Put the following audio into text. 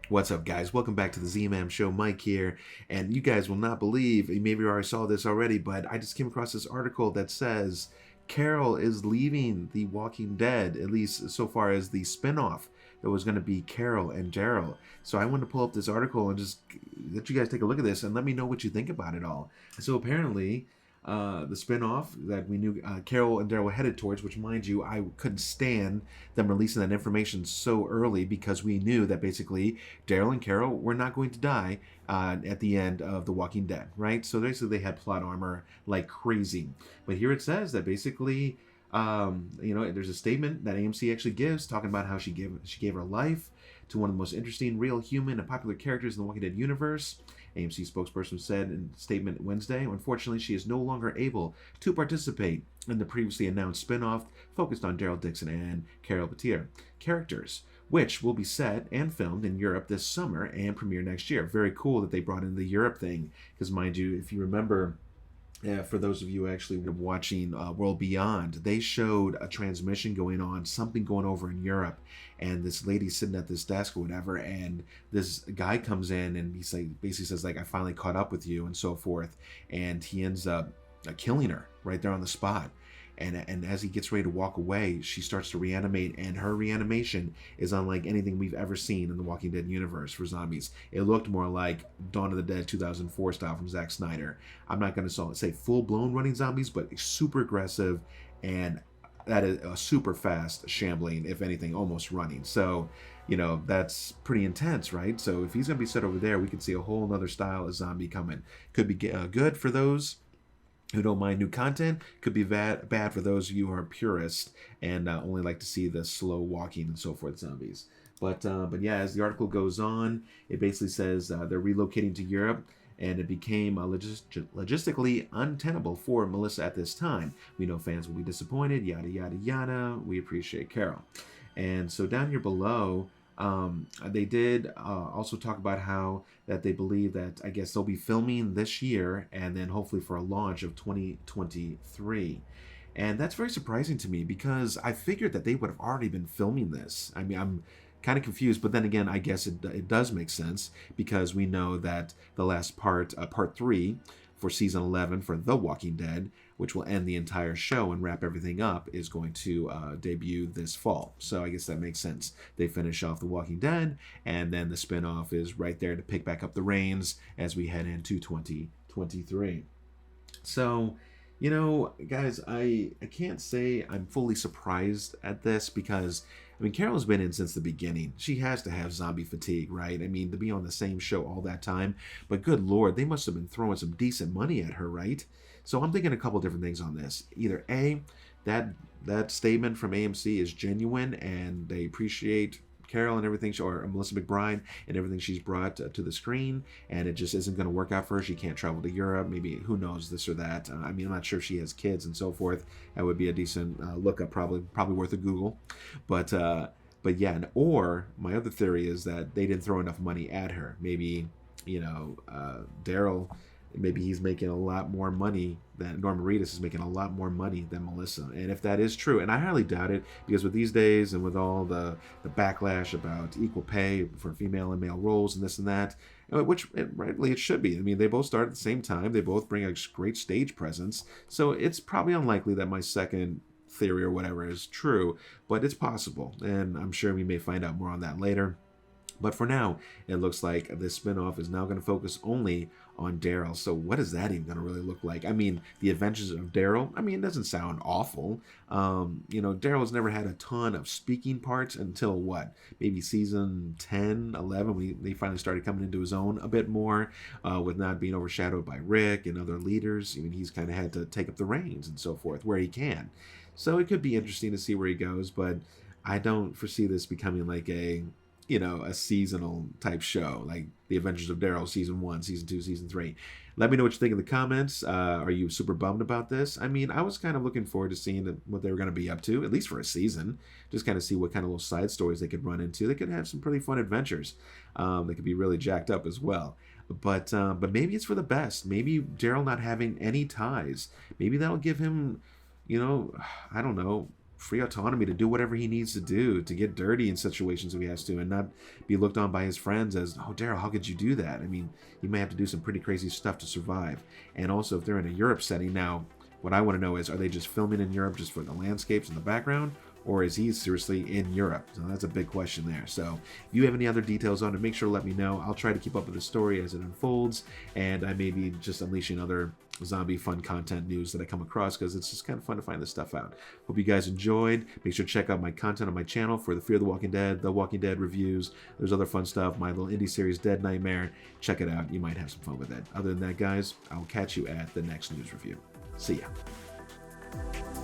What's up, guys? Welcome back to the Z-Man Show. Mike here, and you guys will not believe, maybe you already saw this already, but I just came across this article that says Carol is leaving The Walking Dead, at least so far as the spin-off that was going to be Carol and Daryl. So I wanted to pull up this article and just let you guys take a look at this and let me know what you think about it all. So apparently, the spin-off that we knew Carol and Daryl were headed towards, which, mind you, I couldn't stand them releasing that information so early, because we knew that basically Daryl and Carol were not going to die at the end of The Walking Dead, right? So basically they had plot armor like crazy. But here it says that basically, there's a statement that AMC actually gives talking about how she gave her life to one of the most interesting, real, human, and popular characters in the Walking Dead universe. AMC spokesperson said in a statement Wednesday, unfortunately, she is no longer able to participate in the previously announced spin-off focused on Daryl Dixon and Carol Peter characters, which will be set and filmed in Europe this summer and premiere next year. Very cool that they brought in the Europe thing, because mind you, if you remember, for those of you actually watching World Beyond, they showed a transmission going on, something going over in Europe, and this lady sitting at this desk or whatever, and this guy comes in and he's like, basically says like, I finally caught up with you and so forth, and he ends up killing her right there on the spot. And as he gets ready to walk away, she starts to reanimate, and her reanimation is unlike anything we've ever seen in the Walking Dead universe for zombies. It looked more like Dawn of the Dead 2004 style from Zack Snyder. I'm not going to say full-blown running zombies, but super aggressive, and that is a super fast shambling, if anything, almost running. So, that's pretty intense, right? So if he's going to be set over there, we could see a whole other style of zombie coming. Could be good for those who don't mind new content, could be bad for those of you who are purists and only like to see the slow walking and so forth zombies. But yeah, as the article goes on, it basically says they're relocating to Europe, and it became logistically untenable for Melissa at this time. We know fans will be disappointed, yada, yada, yada. We appreciate Carol. And so down here below, they did also talk about how that they believe that, I guess, they'll be filming this year and then hopefully for a launch of 2023. And that's very surprising to me, because I figured that they would have already been filming this. I mean, I'm kind of confused, but then again, I guess it does make sense, because we know that the last part 3 for season 11 for The Walking Dead, which will end the entire show and wrap everything up, is going to debut this fall. So I guess that makes sense. They finish off The Walking Dead, and then the spinoff is right there to pick back up the reins as we head into 2023. So, guys, I can't say I'm fully surprised at this, because Carol's been in since the beginning. She has to have zombie fatigue, right? To be on the same show all that time. But good Lord, they must have been throwing some decent money at her, right? So I'm thinking a couple different things on this. Either A, that statement from AMC is genuine and they appreciate Carol and everything, or Melissa McBride and everything she's brought to the screen, and it just isn't going to work out for her. She can't travel to Europe. Maybe, who knows, this or that. I'm not sure if she has kids and so forth. That would be a decent lookup, probably worth a Google. But yeah, or my other theory is that they didn't throw enough money at her. Maybe, Daryl, maybe he's making a lot more money than Norman Reedus is making a lot more money than Melissa. And if that is true, and I highly doubt it, because with these days and with all the backlash about equal pay for female and male roles and this and that, which rightly it should be. They both start at the same time. They both bring a great stage presence. So it's probably unlikely that my second theory or whatever is true, but it's possible. And I'm sure we may find out more on that later. But for now, it looks like this spinoff is now going to focus only on Daryl. So what is that even going to really look like? The adventures of Daryl, it doesn't sound awful. Daryl has never had a ton of speaking parts until what? Maybe season 10, 11, they finally started coming into his own a bit more, with not being overshadowed by Rick and other leaders. He's kind of had to take up the reins and so forth where he can. So it could be interesting to see where he goes, but I don't foresee this becoming like a a seasonal type show, like The Adventures of Daryl season 1, season 2, season 3. Let me know what you think in the comments. Are you super bummed about this? I mean, I was kind of looking forward to seeing what they were going to be up to, at least for a season. Just kind of see what kind of little side stories they could run into. They could have some pretty fun adventures. They could be really jacked up as well. But maybe it's for the best. Maybe Daryl not having any ties, maybe that'll give him, I don't know, free autonomy to do whatever he needs to do, to get dirty in situations if he has to, and not be looked on by his friends as, oh, Daryl, how could you do that? I mean, he may have to do some pretty crazy stuff to survive. And also, if they're in a Europe setting now, what I want to know is, are they just filming in Europe just for the landscapes in the background, or is he seriously in Europe? So that's a big question there. So if you have any other details on it, make sure to let me know. I'll try to keep up with the story as it unfolds, and I may be just unleashing other zombie fun content news that I come across, because it's just kind of fun to find this stuff out. Hope you guys enjoyed. Make sure to check out my content on my channel for the Fear the Walking Dead, The Walking Dead reviews. There's other fun stuff, my little indie series Dead Nightmare. Check it out. You might have some fun with it. Other than that, guys, I'll catch you at the next news review. See ya.